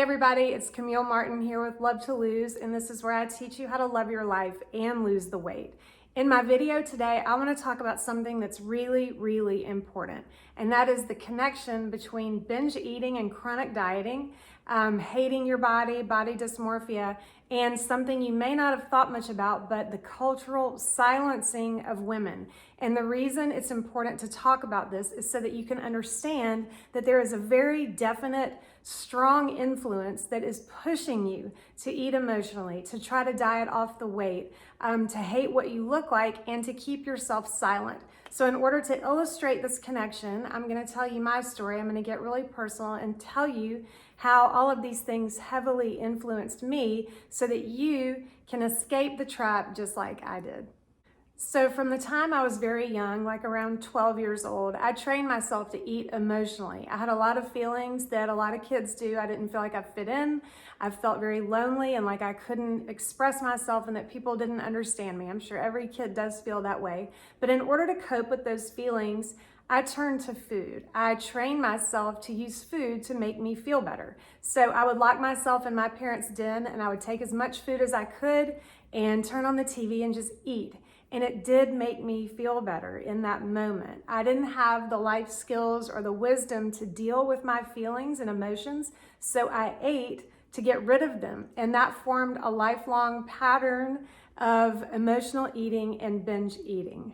Hey everybody, it's Camille Martin here with Love to Lose, and this is where I teach you how to love your life and lose the weight. In my video today, I want to talk about something that's really important, and that is the connection between binge eating and chronic dieting, hating your body, body dysmorphia, and something you may not have thought much about, but the cultural silencing of women. And the reason it's important to talk about this is so that you can understand that there is a very definite, strong influence that is pushing you to eat emotionally, to try to diet off the weight, to hate what you look like, and to keep yourself silent. So in order to illustrate this connection, I'm going to tell you my story. I'm going to get really personal and tell you how all of these things heavily influenced me so that you can escape the trap just like I did. So from the time I was very young, like around 12 years old, I trained myself to eat emotionally. I had a lot of feelings that a lot of kids do. I didn't feel like I fit in. I felt very lonely and like I couldn't express myself and that people didn't understand me. I'm sure every kid does feel that way. But in order to cope with those feelings, I turned to food. I trained myself to use food to make me feel better. So I would lock myself in my parents' den and I would take as much food as I could and turn on the TV and just eat. And it did make me feel better in that moment. I didn't have the life skills or the wisdom to deal with my feelings and emotions, so I ate to get rid of them. And that formed a lifelong pattern of emotional eating and binge eating.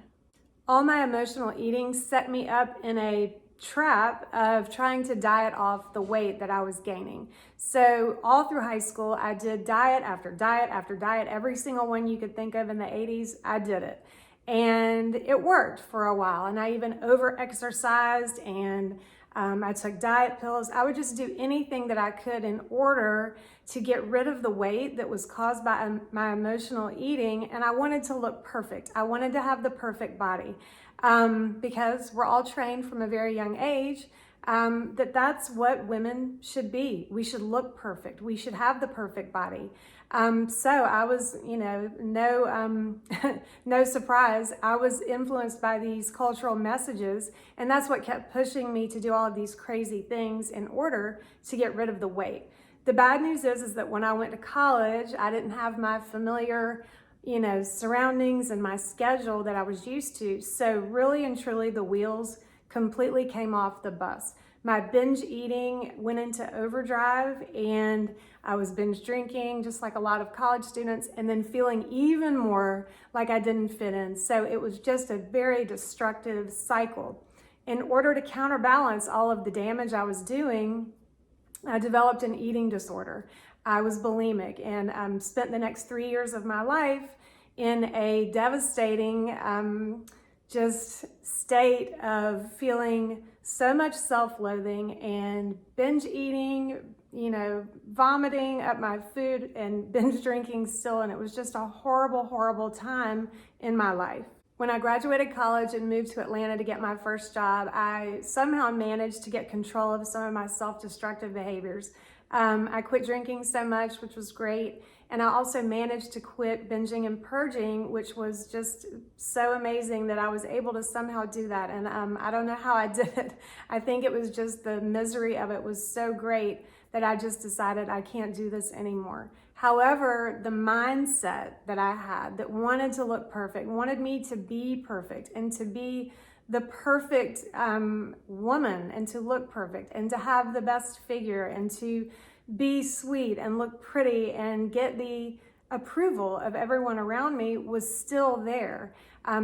All my emotional eating set me up in a trap of trying to diet off the weight that I was gaining. So all through high school, I did diet after diet after diet. Every single one you could think of in the 80s, I did it. And it worked for a while. And I even over-exercised and I took diet pills. I would just do anything that I could in order to get rid of the weight that was caused by my emotional eating. And I wanted to look perfect. I wanted to have the perfect body because we're all trained from a very young age that's what women should be. We should look perfect. We should have the perfect body. So I was, no surprise, I was influenced by these cultural messages, and that's what kept pushing me to do all of these crazy things in order to get rid of the weight. The bad news is that when I went to college, I didn't have my familiar, surroundings and my schedule that I was used to. So really and truly, the wheels completely came off the bus. My binge eating went into overdrive and I was binge drinking just like a lot of college students and then feeling even more like I didn't fit in. So it was just a very destructive cycle. In order to counterbalance all of the damage I was doing, I developed an eating disorder. I was bulimic and spent the next 3 years of my life in a devastating just state of feeling so much self-loathing and binge eating, vomiting up my food and binge drinking still. And it was just a horrible time in my life. When I graduated college and moved to Atlanta to get my first job, I somehow managed to get control of some of my self-destructive behaviors. I quit drinking so much, which was great. And I also managed to quit binging and purging, which was just so amazing that I was able to somehow do that. And I don't know how I did it. I think it was just the misery of it was so great that I just decided I can't do this anymore. However, the mindset that I had that wanted to look perfect, wanted me to be perfect and to be the perfect woman and to look perfect and to have the best figure and to be sweet and look pretty and get the approval of everyone around me was still there.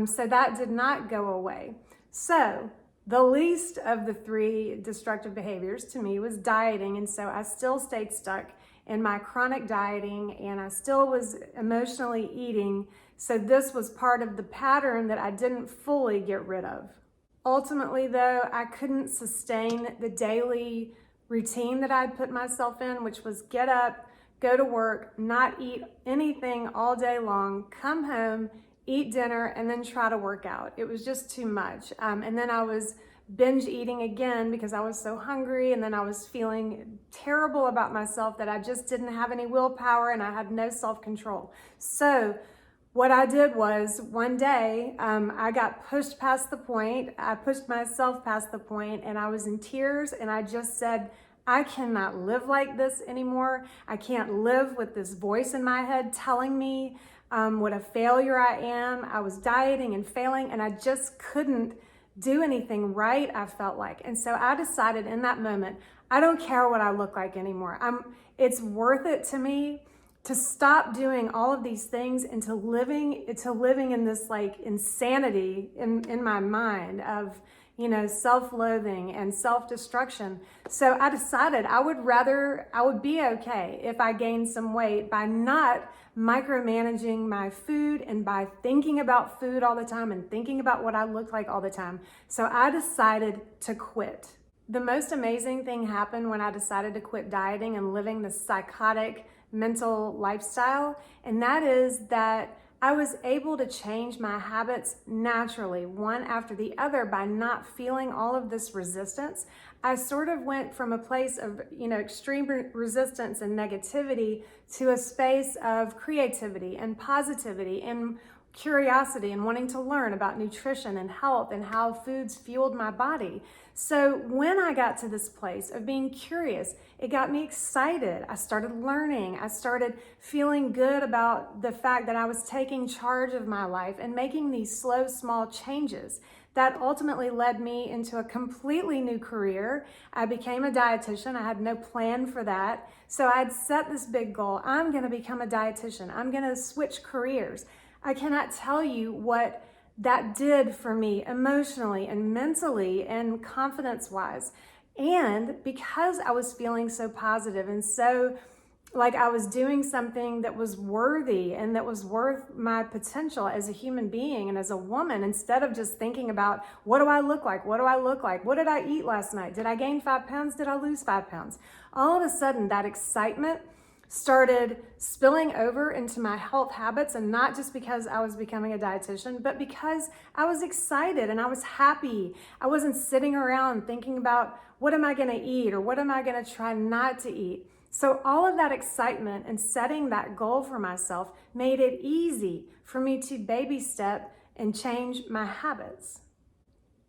So that did not go away. So the least of the three destructive behaviors to me was dieting. And so I still stayed stuck in my chronic dieting and I still was emotionally eating. So this was part of the pattern that I didn't fully get rid of. Ultimately though, I couldn't sustain the daily routine that I'd put myself in, which was get up, go to work, not eat anything all day long, come home, eat dinner, and then try to work out. It was just too much. And then I was binge eating again because I was so hungry, and then I was feeling terrible about myself that I just didn't have any willpower and I had no self-control. So what I did was one day, I got pushed past the point. I pushed myself past the point and I was in tears and I just said, I cannot live like this anymore. I can't live with this voice in my head telling me what a failure I am. I was dieting and failing, and I just couldn't do anything right, I felt like. And so I decided in that moment, I don't care what I look like anymore. It's worth it to me to stop doing all of these things and to living in this like insanity in my mind of, self-loathing and self-destruction. So I decided I would be okay if I gained some weight by not micromanaging my food and by thinking about food all the time and thinking about what I looked like all the time. So I decided to quit. The most amazing thing happened when I decided to quit dieting and living this psychotic mental lifestyle, and that is that I was able to change my habits naturally, one after the other, by not feeling all of this resistance. I sort of went from a place of, extreme resistance and negativity to a space of creativity and positivity and curiosity and wanting to learn about nutrition and health and how foods fueled my body. So when I got to this place of being curious, it got me excited. I started learning. I started feeling good about the fact that I was taking charge of my life and making these slow, small changes. That ultimately led me into a completely new career. I became a dietitian. I had no plan for that. So I'd set this big goal. I'm going to become a dietitian. I'm going to switch careers. I cannot tell you what that did for me emotionally and mentally and confidence-wise. And because I was feeling so positive and so like I was doing something that was worthy and that was worth my potential as a human being and as a woman, instead of just thinking about what do I look like? What do I look like? What did I eat last night? Did I gain 5 pounds? Did I lose 5 pounds? All of a sudden, that excitement started spilling over into my health habits, and not just because I was becoming a dietitian, but because I was excited and I was happy. I wasn't sitting around thinking about what am I going to eat or what am I going to try not to eat. So all of that excitement and setting that goal for myself made it easy for me to baby step and change my habits.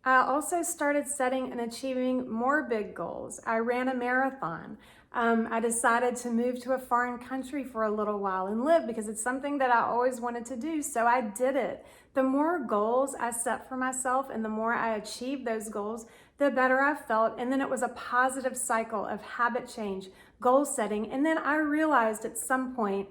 I also started setting and achieving more big goals. I ran a marathon. I decided to move to a foreign country for a little while and live because it's something that I always wanted to do. So I did it. The more goals I set for myself and the more I achieved those goals, the better I felt. And then it was a positive cycle of habit change, goal setting. And then I realized at some point,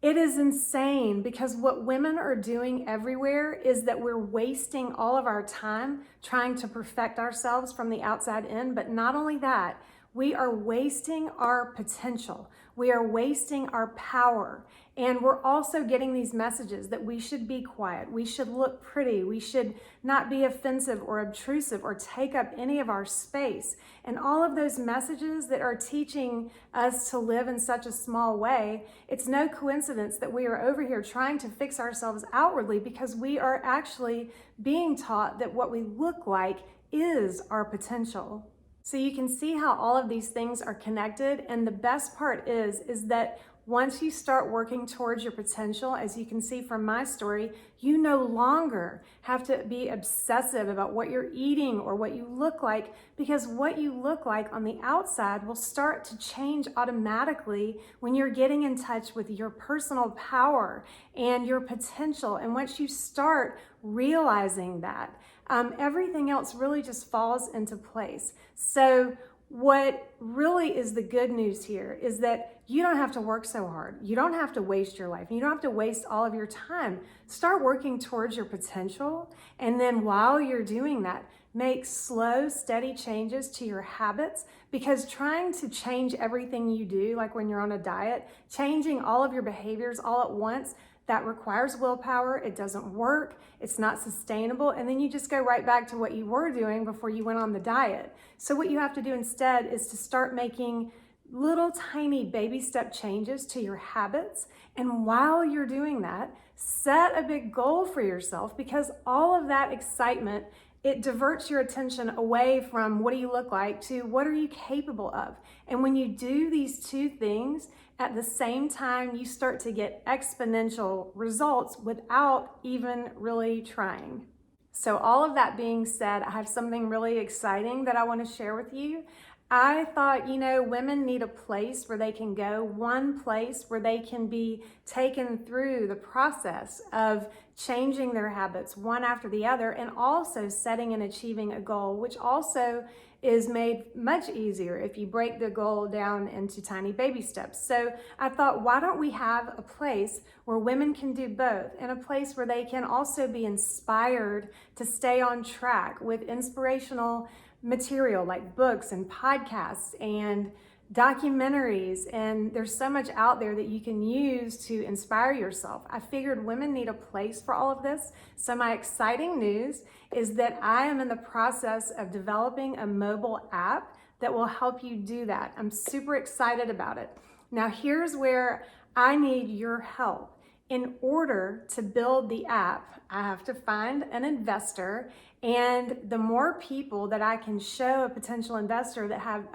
it is insane because what women are doing everywhere is that we're wasting all of our time trying to perfect ourselves from the outside in. But not only that, we are wasting our potential. We are wasting our power. And we're also getting these messages that we should be quiet. We should look pretty. We should not be offensive or obtrusive or take up any of our space. And all of those messages that are teaching us to live in such a small way, it's no coincidence that we are over here trying to fix ourselves outwardly because we are actually being taught that what we look like is our potential. So you can see how all of these things are connected. And the best part is that once you start working towards your potential, as you can see from my story, you no longer have to be obsessive about what you're eating or what you look like, because what you look like on the outside will start to change automatically when you're getting in touch with your personal power and your potential. And once you start realizing that, everything else really just falls into place. So what really is the good news here is that you don't have to work so hard. You don't have to waste your life. You don't have to waste all of your time. Start working towards your potential. And then while you're doing that, make slow, steady changes to your habits, because trying to change everything you do, like when you're on a diet, changing all of your behaviors all at once, that requires willpower. It doesn't work. It's not sustainable. And then you just go right back to what you were doing before you went on the diet. So what you have to do instead is to start making little tiny baby step changes to your habits. And while you're doing that, set a big goal for yourself, because all of that excitement, it diverts your attention away from what do you look like to what are you capable of. And when you do these two things at the same time, you start to get exponential results without even really trying. So all of that being said, I have something really exciting that I want to share with you. I thought, women need a place where they can go, one place where they can be taken through the process of changing their habits one after the other, and also setting and achieving a goal, which also is made much easier if you break the goal down into tiny baby steps. So I thought, why don't we have a place where women can do both, and a place where they can also be inspired to stay on track with inspirational material like books and podcasts and documentaries, and there's so much out there that you can use to inspire yourself. I figured women need a place for all of this. So my exciting news is that I am in the process of developing a mobile app that will help you do that. I'm super excited about it. Now here's where I need your help. In order to build the app, I have to find an investor, and the more people that I can show a potential investor that have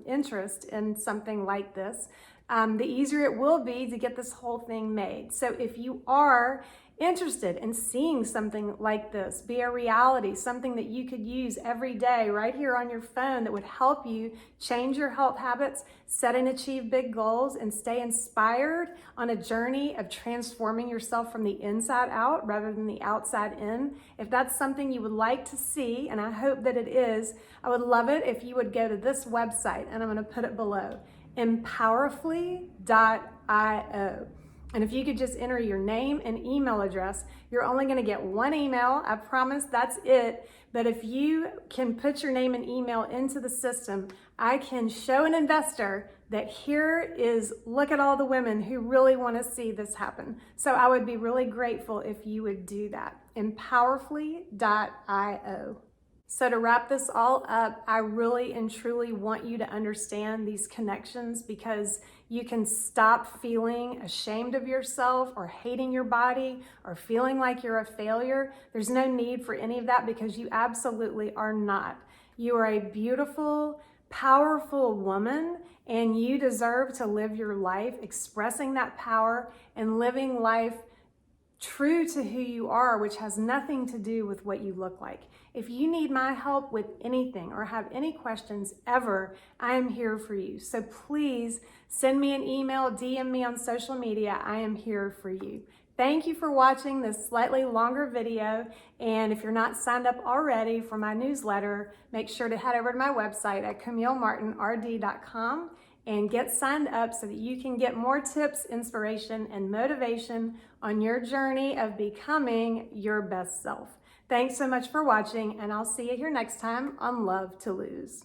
interest in something like this, the easier it will be to get this whole thing made. So if you are interested in seeing something like this be a reality, something that you could use every day right here on your phone that would help you change your health habits, set and achieve big goals, and stay inspired on a journey of transforming yourself from the inside out rather than the outside in. If that's something you would like to see, and I hope that it is, I would love it if you would go to this website, and I'm going to put it below, empowerfully.io. And if you could just enter your name and email address, you're only going to get one email. I promise that's it. But if you can put your name and email into the system, I can show an investor that here is, look at all the women who really want to see this happen. So I would be really grateful if you would do that. Empowerfully.io. So to wrap this all up, I really and truly want you to understand these connections, because you can stop feeling ashamed of yourself or hating your body or feeling like you're a failure. There's no need for any of that, because you absolutely are not. You are a beautiful, powerful woman, and you deserve to live your life expressing that power and living life true to who you are, which has nothing to do with what you look like. If you need my help with anything or have any questions ever, I am here for you. So please send me an email, DM me on social media. I am here for you. Thank you for watching this slightly longer video. And if you're not signed up already for my newsletter, make sure to head over to my website at CamilleMartinRD.com and get signed up so that you can get more tips, inspiration, and motivation on your journey of becoming your best self. Thanks so much for watching, and I'll see you here next time on Love to Lose.